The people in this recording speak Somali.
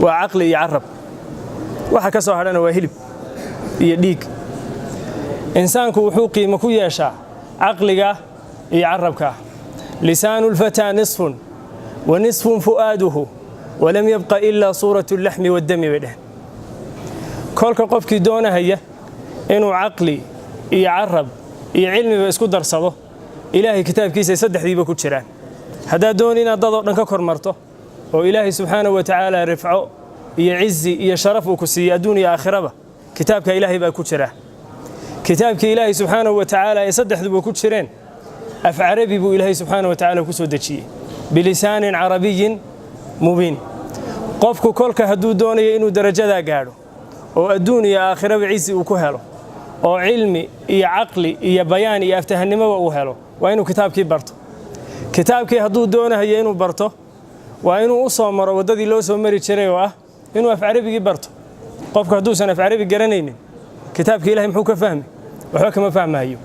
وعقل يعرب waxa ka soo hadhana waa hilib iyo dhiig insaanku wuxuu qiimo ku yeeshaa aqliga iyo carabka lisaanul fata nisfun wa nisfun fuaduhu wa lam yabqa illa suratu al-lahm wad-dam badah kolka qofkii doonahaya inuu aqli iyo carab iyo cilmiba isku darsado ilaahay kitaabkiisa saddexdiiba ku jiraan hadaa doonina dad oo dhan ka kormarto oo ilaahay subhanahu wa ta'ala rifco iyo izzi iyo sharaf uu ku siiyay adduunka aakhiraba kitaabka ilaahay baa ku jira kitaabka ilaahay subhanahu wa ta'ala ee saddexduba ku jireen af arabi buu ilaahay subhanahu wa ta'ala ku soo dajiyay bilisaanin arabiyyin mubin qofku kolka haduu doonayo inuu darajada gaadho oo adduunka aakhiraba izzi uu ku helo oo cilmi iyo aqli iyo bayaan iyo aftahanimo uu helo waa inuu kitaabkii barto kitaabkii haduu doonayo inuu barto waa inuu u soo maro wadadii loo soo mari jiray oo ah inuu af arabigi barto qofka haduu san af arabi garanaynin kitaabka ilaahay muxuu ka fahmi waxba kama fahmayo